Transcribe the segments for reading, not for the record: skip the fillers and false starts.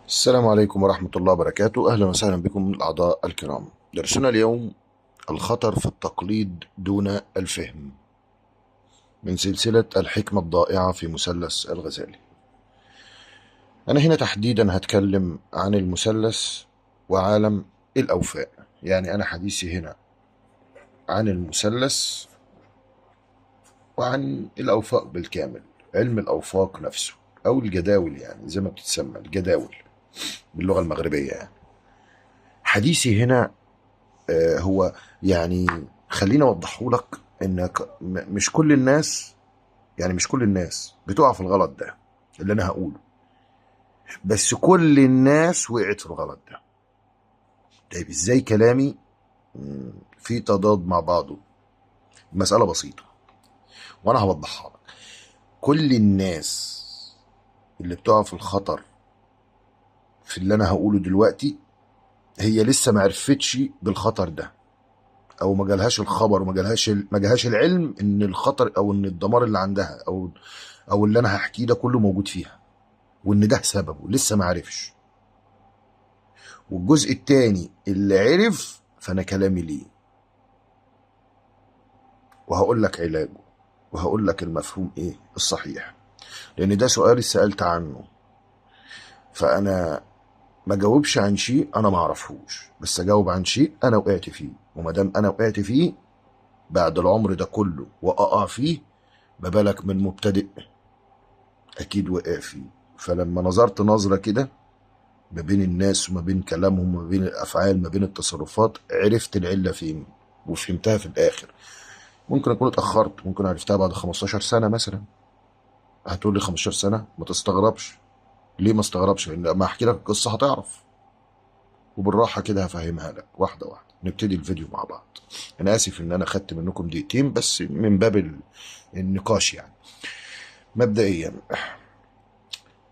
السلام عليكم ورحمة الله وبركاته. أهلا وسهلا بكم الأعضاء الكرام. درسنا اليوم الخطر في التقليد دون الفهم، من سلسلة الحكمة الضائعة في مثلث الغزالي. أنا هنا تحديدا هتكلم عن المثلث وعالم الأوفاء. يعني أنا حديثي هنا عن المثلث وعن الأوفاق بالكامل، علم الأوفاق نفسه أو الجداول، يعني زي ما بتتسمى الجداول باللغة المغربية. يعني حديثي هنا هو يعني خليني اوضحه لك انك مش كل الناس، يعني مش كل الناس بتقع في الغلط ده اللي انا هقوله، بس كل الناس وقعت في الغلط ده. طيب ازاي كلامي في تضاد مع بعضه؟ المسألة بسيطة وانا هوضحها لك. كل الناس اللي بتقع في الخطر في اللي انا هقوله دلوقتي هي لسه ما عرفتش بالخطر ده، او ما جالهاش الخبر وما جالهاش ما جالهاش العلم ان الخطر او ان الدمار اللي عندها او اللي انا هحكيه ده كله موجود فيها، وان ده سببه لسه ما عرفش. والجزء التاني اللي عرف فانا كلامي ليه، وهقول لك علاجه، وهقول لك المفهوم ايه الصحيح، لان ده سؤال سألت عنه. فانا ما جاوبش عن شيء انا ما اعرفهوش، بس اجاوب عن شيء انا وقعت فيه. وما دام انا وقعت فيه بعد العمر ده كله واقع فيه، ما بالك من مبتدئ اكيد وقع فيه. فلما نظرت نظرة كده ما بين الناس وما بين كلامهم وما بين الافعال ما بين التصرفات، عرفت العلة فين وفهمتها في الاخر. ممكن اكون اتأخرت، ممكن عرفتها بعد 15 سنة مثلا. هتقول لي 15 سنة؟ ما تستغربش. ليه ما استغربش؟ لان لما احكي لك القصة هتعرف، وبالراحة كده هفهمها لك واحدة واحدة. نبتدي الفيديو مع بعض. انا اسف ان انا خدت منكم دقيقتين بس من باب النقاش يعني. مبدئيا،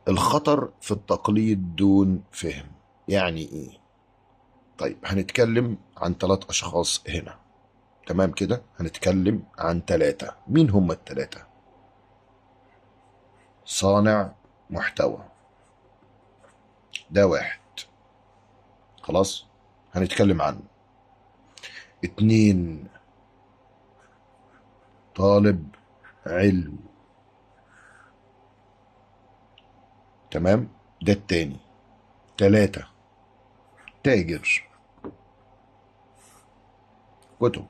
الخطر في التقليد دون فهم يعني ايه؟ طيب هنتكلم عن 3 اشخاص هنا، تمام كده؟ هنتكلم عن 3. مين هم ال3؟ صانع محتوى، ده واحد، خلاص هنتكلم عنه. 2، طالب علم، تمام، ده التاني. 3، تاجر كتب.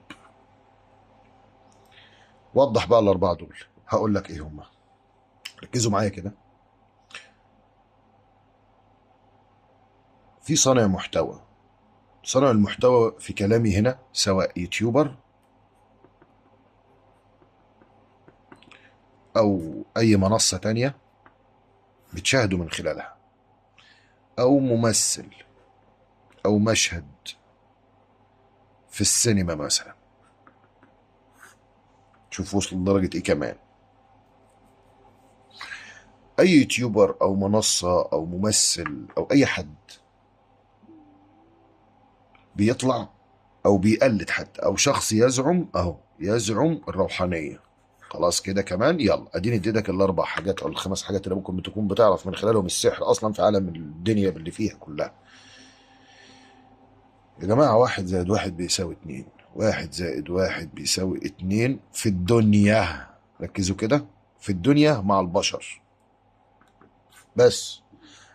وضح بقى ال4 دول، هقول لك ايه هم. ركزوا معايا كده. في صانع محتوى. صانع المحتوى في كلامي هنا سواء يوتيوبر او اي منصة تانية بتشاهدوا من خلالها، او ممثل او مشهد في السينما مثلا. شوف وصل لدرجة ايه كمان. اي يوتيوبر او منصة او ممثل او اي حد بيطلع او بيقلد حد او شخص يزعم، اهو يزعم الروحانية. خلاص كده كمان، يلا اديني اديتك ال4 حاجات او ال5 حاجات اللي ممكن تكون بتعرف من خلالهم السحر اصلا في عالم الدنيا اللي فيها كلها. يا جماعة، 1+1=2. 1+1=2 في الدنيا. ركزوا كده، في الدنيا مع البشر بس.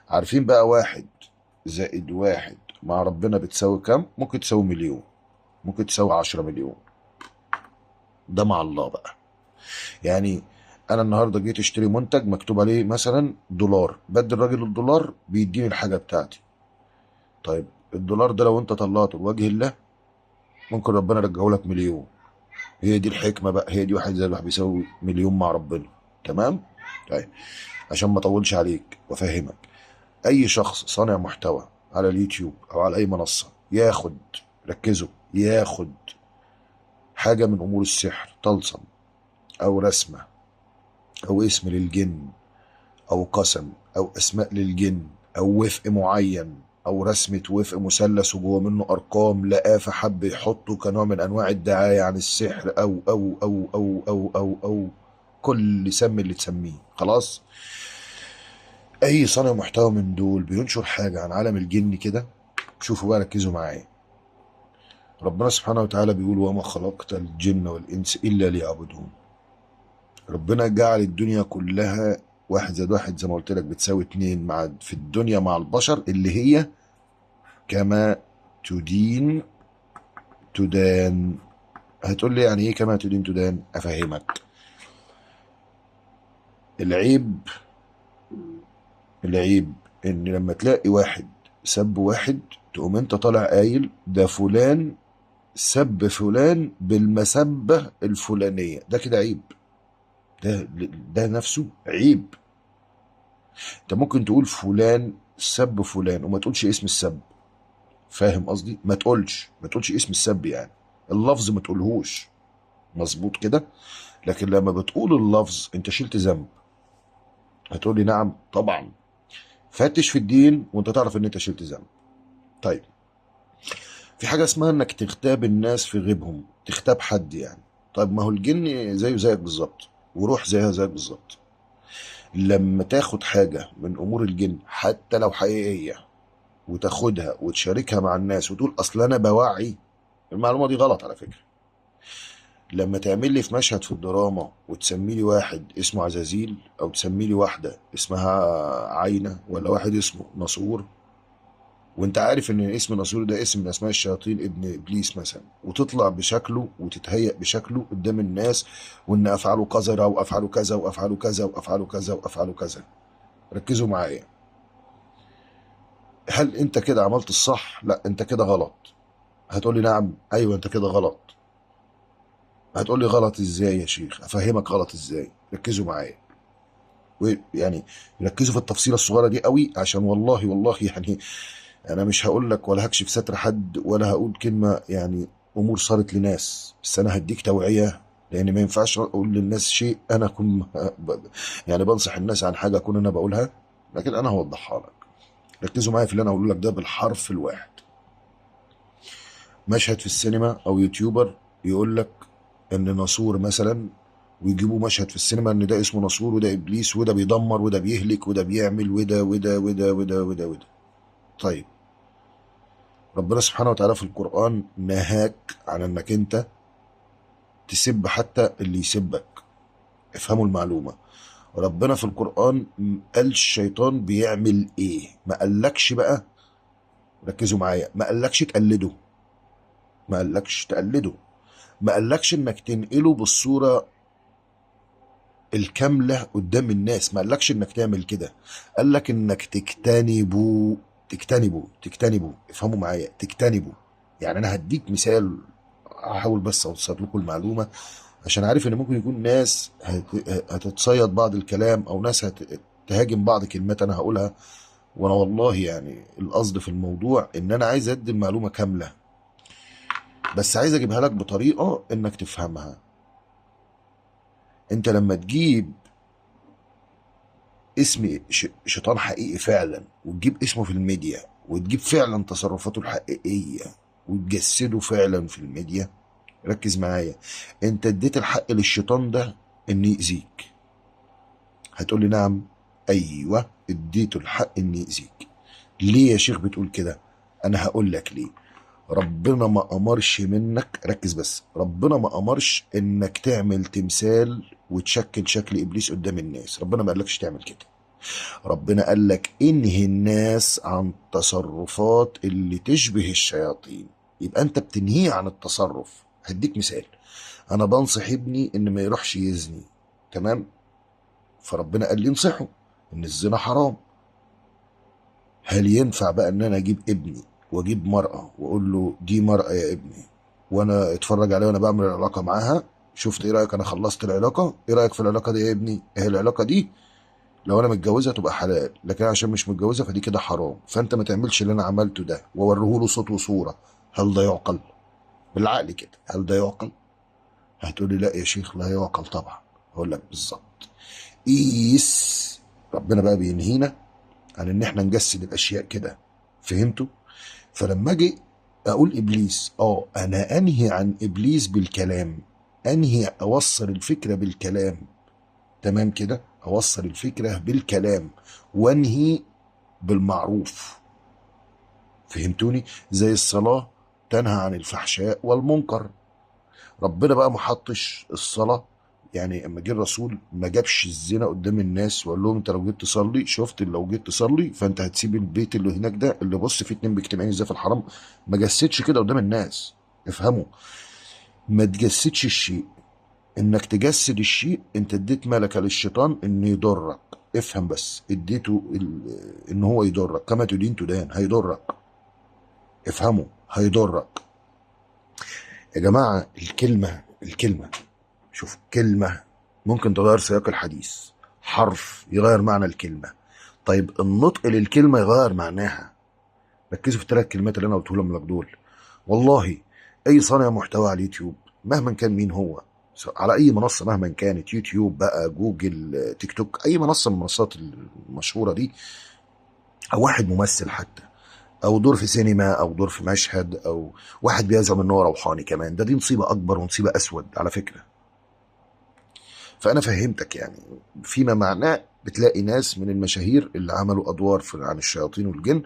عارفين بقى 1+1 مع ربنا بتساوي كام؟ ممكن تساوي مليون، ممكن تساوي 10 مليون. ده مع الله بقى. يعني انا النهارده جيت اشتري منتج مكتوب عليه مثلا دولار، بدي الراجل الدولار بيديني الحاجه بتاعتي. طيب الدولار ده لو انت طلعته لوجه الله ممكن ربنا يرجعه لك مليون. هي دي الحكمه بقى، هي دي 1+1 بيساوي مليون مع ربنا. تمام. طيب عشان ما اطولش عليك وافهمك، اي شخص صانع محتوى على اليوتيوب او على اي منصه ياخد، ركزوا، ياخد حاجه من امور السحر، طلسم او رسمه او اسم للجن او قسم او اسماء للجن او وفق معين او رسمة وفق مثلث وجوه منه ارقام لقاه فحب يحطه كنوع من انواع الدعاية عن السحر او كل سم اللي تسميه. خلاص. اي صانع محتوى من دول بينشر حاجه عن عالم الجن كده، شوفوا بقى، ركزوا معايا. ربنا سبحانه وتعالى بيقول: وما خلقت الجن والانس الا ليعبدون. ربنا جعل الدنيا كلها واحد زائد واحد زي ما قلت لك بتساوي اتنين، مع في الدنيا مع البشر، اللي هي كما تدين تدان. هتقول لي يعني ايه كما تدين تدان؟ افهمك. العيب العيب ان لما تلاقي واحد سب واحد، تقوم انت طالع قايل ده فلان سب فلان بالمسبة الفلانية، ده كده عيب. ده ده نفسه عيب. انت ممكن تقول فلان سب فلان وما تقولش اسم السب. فاهم قصدي؟ ما تقولش اسم السب، يعني اللفظ ما تقولهوش مظبوط كده. لكن لما بتقول اللفظ انت شلت ذنب. هتقول لي نعم طبعا. فتش في الدين وانت تعرف ان انت شلت ذنب. طيب، في حاجة اسمها انك تغتاب الناس في غيبهم، تغتاب حد يعني. طيب ما هو الجن زيه زيك بالظبط، وروح زيها زيك بالظبط. لما تاخد حاجة من امور الجن حتى لو حقيقية، وتاخدها وتشاركها مع الناس وتقول اصل انا بوعي، المعلومة دي غلط على فكرة. لما تعمل لي في مشهد في الدراما وتسمي لي واحد اسمه عزازيل، او تسمي لي واحدة اسمها عاينة، ولا واحد اسمه نصور، وانت عارف ان اسم نصور ده اسم من اسماء الشياطين ابن ابليس مثلا، وتطلع بشكله وتتهيأ بشكله قدام الناس، وان افعاله قذرة وافعاله كذا وافعاله كذا وافعاله كذا وافعاله كذا. ركزوا معايا. هل انت كده عملت الصح؟ لا، انت كده غلط. هتقولي نعم، ايوه انت كده غلط. هتقولي غلط ازاي يا شيخ؟ افهمك غلط ازاي. ركزوا معايا، ويعني ركزوا في التفصيله الصغيره دي قوي، عشان والله يعني انا مش هقول لك ولا هكشف ستر حد ولا هقول كلمه يعني امور صارت لناس، بس انا هديك توعيه. لان ما ينفعش اقول للناس شيء انا اكون يعني بنصح الناس عن حاجه اكون انا بقولها، لكن انا هوضحها لك. ركزوا معايا في اللي انا هقوله لك ده بالحرف الواحد. مشهد في السينما او يوتيوبر يقول لك ان ناسور مثلا، ويجيبوا مشهد في السينما ان ده اسمه ناسور وده ابليس وده بيدمر وده بيهلك وده بيعمل وده وده وده وده وده وده. طيب، ربنا سبحانه وتعالى في القرآن نهاك عن انك انت تسب حتى اللي يسبك. افهموا المعلومة. ربنا في القرآن قال الشيطان بيعمل ايه، ما قالكش بقى. ركزوا معايا، ما قالكش تقلده، ما قالكش تقلده، ما قالكش انك تنقله بالصورة الكاملة قدام الناس، ما قالكش انك تعمل كده. قالك انك تجتنبه. افهموا معايا، تجتنبه. يعني انا هديك مثال، احاول بس اوصل لكم المعلومة، عشان عارف ان ممكن يكون ناس هتتصيد بعض الكلام، او ناس هتهاجم بعض كلمات انا هقولها. وانا والله يعني القصد في الموضوع ان انا عايز ادي المعلومة كاملة، بس عايز اجيبها لك بطريقة انك تفهمها. انت لما تجيب اسم شيطان حقيقي فعلا، وتجيب اسمه في الميديا، وتجيب فعلا تصرفاته الحقيقية وتجسده فعلا في الميديا، ركز معايا، انت اديت الحق للشيطان ده ان يأذيك. هتقولي نعم، ايوه اديته الحق ان يأذيك. ليه يا شيخ بتقول كده؟ انا هقول لك ليه. ربنا ما امرش منك، ركز بس، ربنا ما امرش انك تعمل تمثال وتشكل شكل ابليس قدام الناس. ربنا ما قالكش تعمل كده. ربنا قال لك انهي الناس عن تصرفات اللي تشبه الشياطين. يبقى انت بتنهيه عن التصرف. هديك مثال، انا بنصح ابني ان ما يروحش يزني، تمام؟ فربنا قال لي انصحه ان الزنا حرام. هل ينفع بقى ان انا اجيب ابني واجيب مرأة واقول له دي مرأة يا ابني، وانا اتفرج عليها وانا بعمل العلاقة معاها، شفت ايه رأيك انا خلصت العلاقة، ايه رأيك في العلاقة دي يا ابني؟ ايه العلاقة دي لو انا متجوزها تبقى حلال، لكن عشان مش متجوزها فدي كده حرام، فانت ما تعملش اللي انا عملته ده، واوريه له صوت وصورة. هل ده يعقل؟ بالعقل كده هل ده يعقل؟ هتقولي لا يا شيخ لا يعقل طبعا. هقول لك بالظبط. قيس. ربنا بقى بينهينا عن ان احنا نجسد الاشياء كده. فهمتوا؟ فلما اجي اقول ابليس، انا انهي عن ابليس بالكلام، انهي اوصل الفكرة بالكلام، تمام كده؟ اوصل الفكرة بالكلام وانهي بالمعروف. فهمتوني؟ زي الصلاة تنهى عن الفحشاء والمنكر. ربنا بقى ما حطش الصلاة، يعني اما جه الرسول ما جابش الزنا قدام الناس وقال لهم انت لو جيت تصلي، شفت لو جيت تصلي فانت هتسيب البيت اللي هناك ده اللي بص فيه اتنين بيجتمعين ازاي في الحرام. ما جسدش كده قدام الناس. افهموا، ما تجسدش الشيء. انك تجسد الشيء انت اديت ملكة للشيطان انه يضرك. افهم بس، اديته ان هو يضرك، كما تدين تدان، هيضرك. افهموا، هيضرك. يا جماعة الكلمة، شوف، كلمة ممكن تغير سياق الحديث، حرف يغير معنى الكلمة. طيب النطق للكلمة يغير معناها. ركزوا في الثلاث كلمات اللي انا قلتهم لك دول. والله اي صانع محتوى على اليوتيوب مهما كان مين هو، على اي منصة مهما كانت، يوتيوب بقى، جوجل، تيك توك، اي منصة من المنصات المشهورة دي، او واحد ممثل حتى، او دور في سينما، او دور في مشهد، او واحد بيزعم ان هو روحاني كمان، دي مصيبة اكبر ومصيبة اسود على فكرة. فانا فهمتك يعني. فيما معناه بتلاقي ناس من المشاهير اللي عملوا ادوار عن الشياطين والجن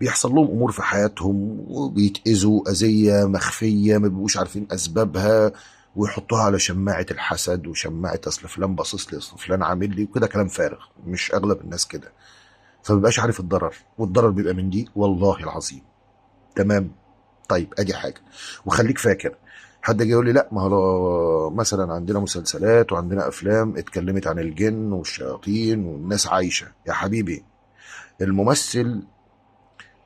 بيحصل لهم امور في حياتهم وبيتاذوا اذيه مخفيه ما بيبقوش عارفين اسبابها، ويحطوها على شماعه الحسد وشماعه اصل فلان باصص لي، اصل فلان عامل لي، وكده كلام فارغ. مش اغلب الناس كده، فمبيبقاش عارف الضرر، والضرر بيبقى من دي والله العظيم. تمام. طيب ادي حاجه. وخليك فاكر، حد جاي يقول لي لا ما هو مثلا عندنا مسلسلات وعندنا افلام اتكلمت عن الجن والشياطين والناس عايشه. يا حبيبي، الممثل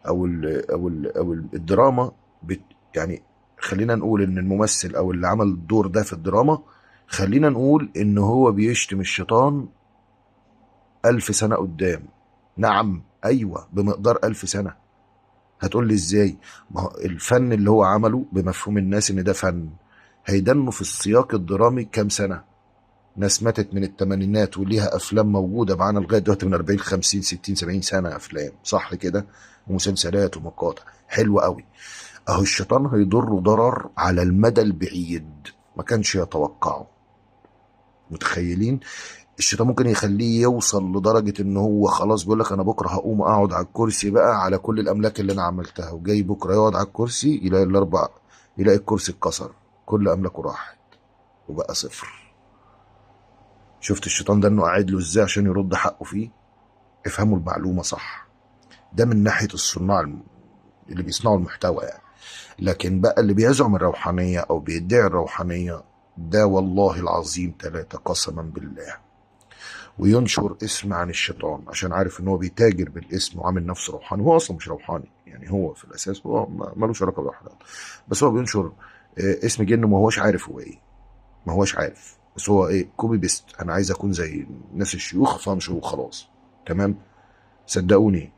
او الدراما يعني خلينا نقول ان الممثل او اللي عمل الدور ده في الدراما، خلينا نقول ان هو بيشتم الشيطان 1000 سنة قدام. نعم، ايوه، بمقدار 1000 سنة. هتقول لي ازاي؟ ما هو الفن اللي هو عمله بمفهوم الناس ان ده فن، هيدنه في السياق الدرامي كام سنة؟ ناس ماتت من الثمانينات وليها افلام موجودة معانا لغاية دلوقتي من 40 50 60 70 سنة افلام، صح كده؟ ومسلسلات ومقاطع حلوة قوي. اهو الشيطان هيضر ضرر على المدى البعيد ما كانش يتوقعه. متخيلين؟ الشيطان ممكن يخليه يوصل لدرجة ان هو خلاص بيقول لك انا بكرة هقوم اقعد على الكرسي بقى على كل الاملاك اللي انا عملتها، وجاي بكرة يقعد على الكرسي يلاقي الكرسي اتكسر، كل املاكه راحت وبقى صفر. شفت الشيطان ده انه قاعد له ازاي عشان يرد حقه فيه؟ افهموا المعلومة صح. ده من ناحية الصناع اللي بيصنعوا المحتوى يعني. لكن بقى اللي بيزعم الروحانية او بيدعي الروحانية، ده والله العظيم ثلاثة قسما بالله، وينشر اسم عن الشيطان عشان عارف ان هو بيتاجر بالاسم وعامل نفسه روحاني. هو اصلا مش روحاني يعني، هو في الاساس هو ملوش علاقه بالروحانيات، بس هو بينشر اسم جن ما هوش عارف هو ايه. ما هوش عارف، بس هو ايه، كوبي بيست، انا عايز اكون زي ناس الشيوخ فامشي وخلاص. تمام. صدقوني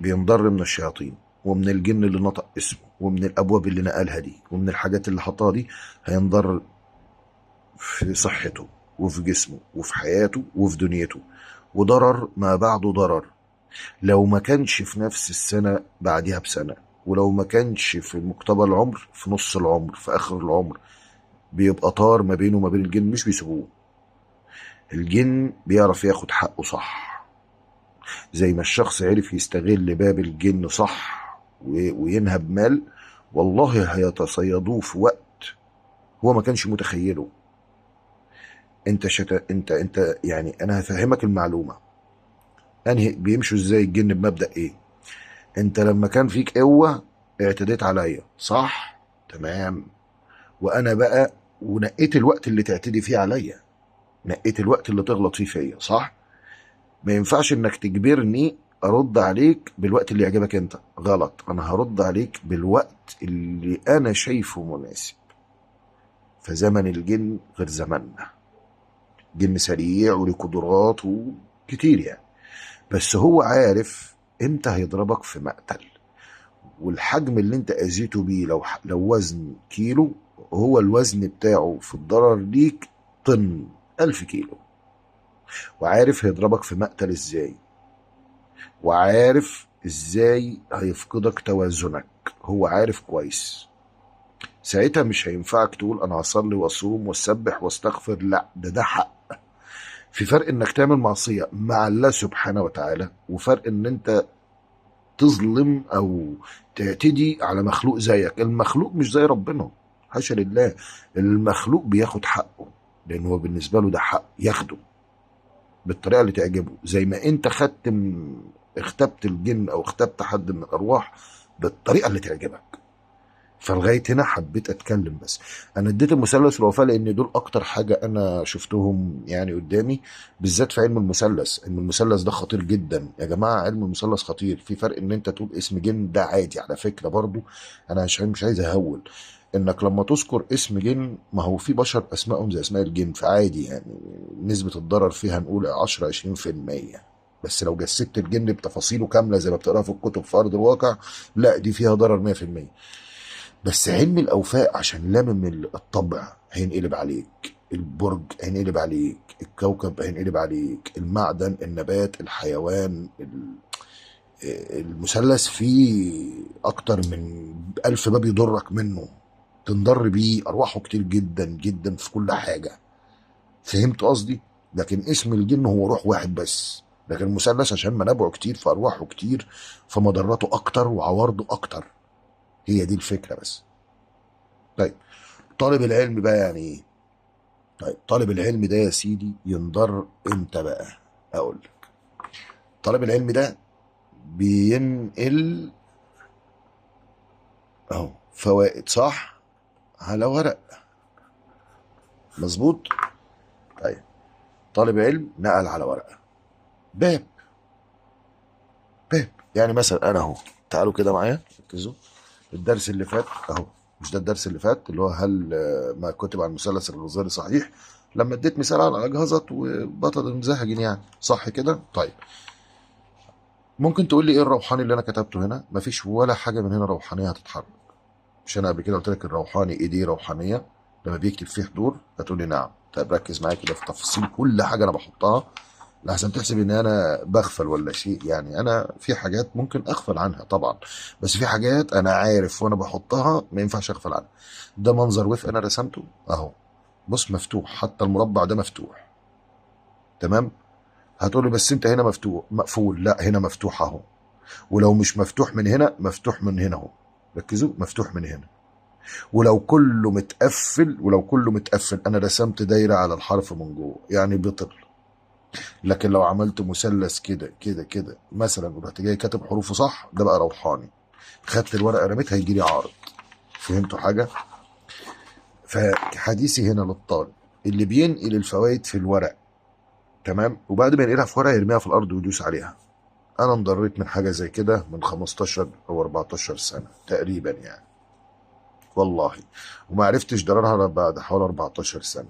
بينضر من الشياطين ومن الجن اللي نطق اسمه ومن الابواب اللي نقلها دي ومن الحاجات اللي حطها دي. هينضر في صحته وفي جسمه وفي حياته وفي دنيته، وضرر ما بعده ضرر. لو ما كانش في نفس السنة بعدها بسنة، ولو ما كانش في مقتبل العمر في نص العمر في آخر العمر، بيبقى طار ما بينه وما بين الجن، مش بيسيبوه. الجن بيعرف ياخد حقه صح، زي ما الشخص عرف يستغل باب الجن صح وينهب مال، والله هيتصيدوه في وقت هو ما كانش متخيله. انت يعني انا هفهمك المعلومه. انهي بيمشوا ازاي الجن بمبدأ ايه؟ انت لما كان فيك قوه اعتديت عليا، صح؟ تمام. وانا بقى ونقيت الوقت اللي تعتدي فيه عليا، نقيت الوقت اللي تغلط فيه فيا، صح؟ ما ينفعش انك تجبرني ارد عليك بالوقت اللي يعجبك انت، غلط. انا هرد عليك بالوقت اللي انا شايفه مناسب. فزمن الجن غير زمننا. جن سريع وليه قدرات كتير يعني، بس هو عارف امتى هيضربك في مقتل. والحجم اللي انت اذيته بيه لو وزن كيلو، هو الوزن بتاعه في الضرر ليك طن 1000 كيلو. وعارف هيضربك في مقتل ازاي، وعارف ازاي هيفقدك توازنك، هو عارف كويس. ساعتها مش هينفعك تقول انا هصلي واصوم واسبح واستغفر، لا، ده حق. في فرق انك تعمل معصيه مع الله سبحانه وتعالى، وفرق ان انت تظلم او تعتدي على مخلوق زيك. المخلوق مش زي ربنا، حاشا لله. المخلوق بياخد حقه، لان هو بالنسبه له ده حق ياخده بالطريقه اللي تعجبه. زي ما انت اختبت الجن او اختبت حد من الارواح بالطريقه اللي تعجبك. فلغايه هنا حبيت اتكلم. بس انا اديت المثلث الوفاء لان دول اكتر حاجه انا شفتهم يعني قدامي، بالذات في علم المثلث. علم المثلث ده خطير جدا يا جماعه، علم المثلث خطير. في فرق ان انت تقول اسم جن، ده عادي على فكره برضو. انا مش عايز اهول انك لما تذكر اسم جن، ما هو في بشر اسمائهم زي اسماء الجن، فعادي يعني نسبه الضرر فيها نقول 10 20%. بس لو جسدت الجن بتفاصيله كامله زي ما بتقراها في الكتب في ارض الواقع، لا دي فيها ضرر 100%. بس علم الأوفاء عشان لامم الطبع هينقلب عليك، البرج هينقلب عليك، الكوكب هينقلب عليك، المعدن، النبات، الحيوان، المثلث فيه أكتر من 1000 باب يضرك منه، تنضر بيه. أرواحه كتير جدا جدا في كل حاجة. فهمت قصدي؟ لكن اسم الجن هو روح واحد بس، لكن المثلث عشان منابعه كتير فأرواحه كتير، فمضراته أكتر وعوارضه أكتر. هي دي الفكرة بس. طيب طالب العلم بقى يعني ايه؟ طيب طالب العلم ده يا سيدي ينضر امتى بقى؟ اقول لك. طالب العلم ده بينقل اهو فوائد صح على ورق، مظبوط. طيب طالب علم نقل على ورقه باب. يعني مثلا انا اهو، تعالوا كده معايا ركزوا. الدرس اللي فات اهو، مش ده الدرس اللي فات اللي هو هل ما كتب عن المثلث النظري صحيح؟ لما اديت مثال على اجهزه وبطل مزهج يعني، صح كده؟ طيب ممكن تقول لي ايه الروحاني اللي انا كتبته هنا؟ مفيش ولا حاجه من هنا روحانيه هتتحرك. مش انا قبل كده قلت لك الروحاني ايديه روحانيه لما بيكتب فيه حضور؟ هتقول لي نعم. طيب ركز معايا كده في تفاصيل كل حاجه انا بحطها، لحسن تحسب ان انا بغفل ولا شيء. يعني انا في حاجات ممكن اغفل عنها طبعا، بس في حاجات انا عارف وانا بحطها ما ينفعش اغفل عنها. ده منظر وفق انا رسمته اهو، بص مفتوح، حتى المربع ده مفتوح، تمام. هتقول لي بس انت هنا مفتوح مقفول، لا هنا مفتوح اهو. ولو مش مفتوح من هنا، مفتوح من هنا اهو. ركزوا، مفتوح من هنا. ولو كله متقفل انا رسمت دايره على الحرف من جوه يعني بطل. لكن لو عملت مثلث كده كده كده مثلا ورحت جاي كاتب حروفه صح، ده بقى روحاني. خدت الورقه رميتها هيجي لي عارض. فهمتوا حاجه؟ فحديثي هنا للطالب اللي بينقل الفوائد في الورق، تمام، وبعد ما ينقلها في ورقه يرميها في الارض ويدوس عليها. انا انضريت من حاجه زي كده من 15 او 14 سنه تقريبا يعني، والله. وما عرفتش ضررها إلا بعد حوالي 14 سنه،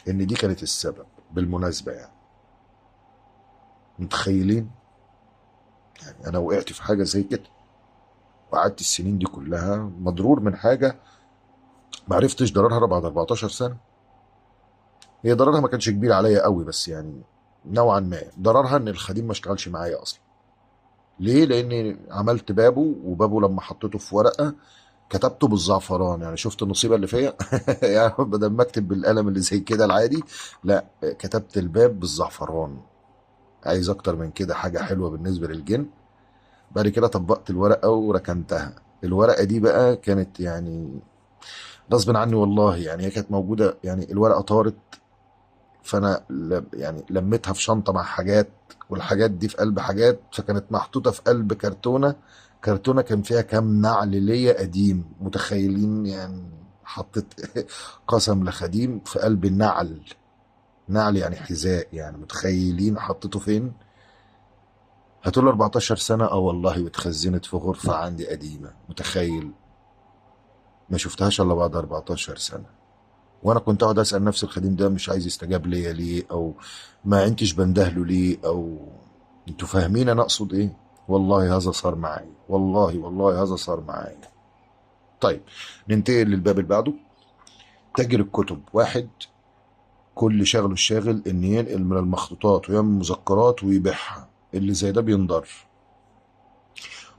ان دي كانت السبب بالمناسبه يعني. متخيلين؟ يعني انا وقعت في حاجه زي كده وقعدت السنين دي كلها مضرور من حاجه ما عرفتش ضررها إلا بعد 14 سنه. هي ضررها ما كانش كبير عليا قوي، بس يعني نوعا ما ضررها ان الخديم ما اشتغلش معايا اصلا. ليه؟ لاني عملت بابه، وبابه لما حطيته في ورقه كتبته بالزعفران. يعني شفت النصيبه اللي فيا يعني بدل ما اكتب بالقلم اللي زي كده العادي، لا كتبت الباب بالزعفران. عايز اكتر من كده؟ حاجه حلوه بالنسبه للجن. بعد كده طبقت الورقه وركنتها. الورقه دي بقى كانت يعني غصب عني والله، يعني هي كانت موجوده، يعني الورقه طارت، فانا يعني لميتها في شنطه مع حاجات، والحاجات دي في قلب حاجات، فكانت محطوطه في قلب كرتونه. كرتونه كان فيها كام نعل ليا قديم، متخيلين يعني؟ حطيت قسم لخديم في قلب النعل. نعل يعني حذاء يعني، متخيلين حطيته فين؟ هتقول 14 سنه، اه والله، واتخزنت في غرفه عندي قديمه. متخيل؟ ما شفتهاش الا بعد 14 سنه. وانا كنت اقعد اسال نفس الخديم ده مش عايز يستجاب ليا ليه، او ما انتش بندهله ليه، او انتوا فاهمين انا اقصد ايه؟ والله هذا صار معايا، والله هذا صار معايا. طيب ننتقل للباب اللي بعده. تاجر الكتب واحد كل شغله الشاغل ان ينقل من المخطوطات ويعمل مذكرات ويبيعها. اللي زي ده بينضر.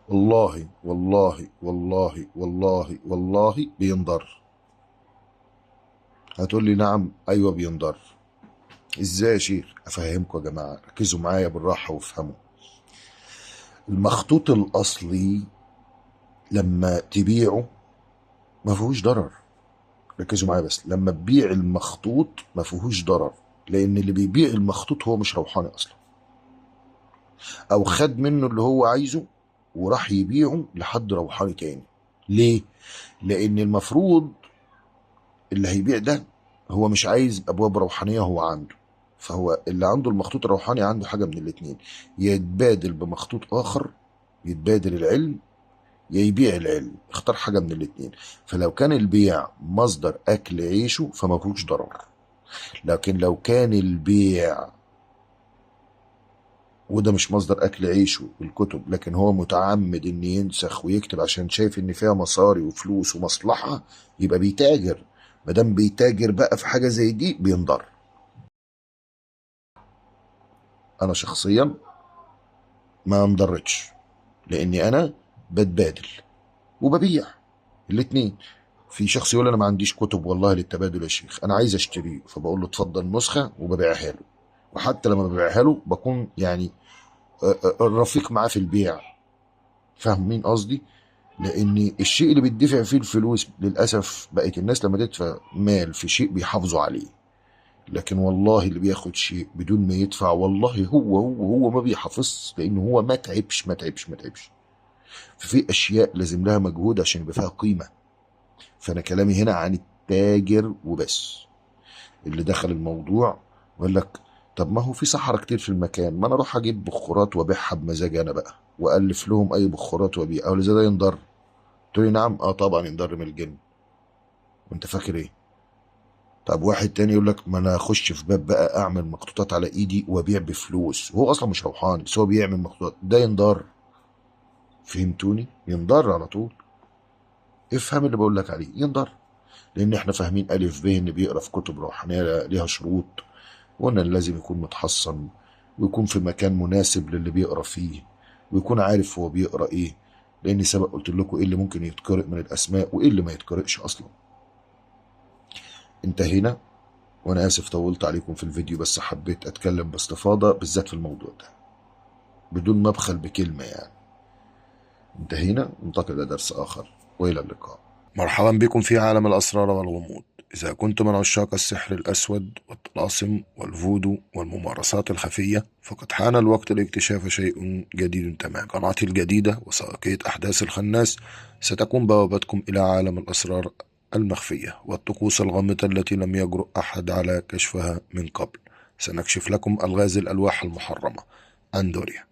والله بينضر. هتقول لي نعم، ايوه بينضر. ازاي يا شيخ؟ افهمكم يا جماعه، ركزوا معايا بالراحه وافهموا. المخطوط الاصلي لما تبيعه ما فيهوش ضرر. ركزوا معايا بس، لما تبيع المخطوط ما فيهوش ضرر، لان اللي بيبيع المخطوط هو مش روحاني اصلا، او خد منه اللي هو عايزه وراح يبيعه لحد روحاني تاني. ليه؟ لان المفروض اللي هيبيع ده هو مش عايز ابواب روحانيه هو عنده، فهو اللي عنده المخطوط الروحاني عنده حاجه من الاتنين: يا يتبادل بمخطوط اخر، يتبادل العلم، يا يبيع العلم. اختار حاجه من الاتنين. فلو كان البيع مصدر اكل عيشه فما فيهوش ضرر، لكن لو كان البيع وده مش مصدر اكل عيشه الكتب، لكن هو متعمد ان ينسخ ويكتب عشان شايف ان فيها مصاري وفلوس ومصلحه، يبقى بيتاجر. مادام بيتاجر بقى في حاجه زي دي بينضر. انا شخصيا ما انضرتش، لاني انا بتبادل وببيع الاتنين. في شخص يقول انا ما عنديش كتب والله للتبادل يا شيخ، انا عايز اشتريه، فبقول له اتفضل نسخه وببيعها له. وحتى لما ببيعها له بكون يعني رفيق معاه في البيع. فاهمين قصدي؟ لان الشيء اللي بيدفع فيه الفلوس للاسف بقت الناس لما تدفع مال في شيء بيحافظوا عليه، لكن والله اللي بياخد شيء بدون ما يدفع والله هو ما بيحافظش، لانه هو ما تعبش. ففي اشياء لازم لها مجهود عشان يبقى فيها قيمه. فانا كلامي هنا عن التاجر وبس. اللي دخل الموضوع وقال لك طب ما هو في صحراء كتير في المكان، ما انا اروح اجيب بخورات وابيعها بمزاجي انا بقى، والف لهم اي بخورات وابيع، او زي ده ينضر؟ قلت له نعم، اه طبعا ينضر من الجن. وانت فاكر ايه؟ طب واحد تاني يقول لك ما انا اخش في باب بقى اعمل مخطوطات على ايدي وابيع بفلوس، وهو اصلا مش روحاني بس هو بيعمل مخطوطات، ده ينضر؟ فهمتوني؟ ينضر على طول. افهم اللي بقول لك عليه، ينضر. لان احنا فاهمين الف ب ان بيقرا في كتب روحانيه ليها شروط، وان لازم يكون متحصن، ويكون في مكان مناسب للي بيقرا فيه، ويكون عارف هو بيقرا ايه. لاني سبق قلت لكم ايه اللي ممكن يتقرأ من الاسماء وايه اللي ما يتقرأش اصلا. انتهينا. وانا اسف طولت عليكم في الفيديو، بس حبيت اتكلم باستفاضة بالذات في الموضوع ده بدون ما ابخل بكلمة يعني. انتهينا، ننتقل الى درس اخر، والى اللقاء. مرحبا بكم في عالم الاسرار والغموض. إذا كنت من عشاق السحر الأسود والطلاسم والفودو والممارسات الخفية، فقد حان الوقت لاكتشاف شيء جديد تماما. قناتي الجديدة وثائقية أحداث الخناس ستكون بوابتكم إلى عالم الأسرار المخفية والطقوس الغامضة التي لم يجرؤ أحد على كشفها من قبل. سنكشف لكم ألغاز الألواح المحرمة أندوريا.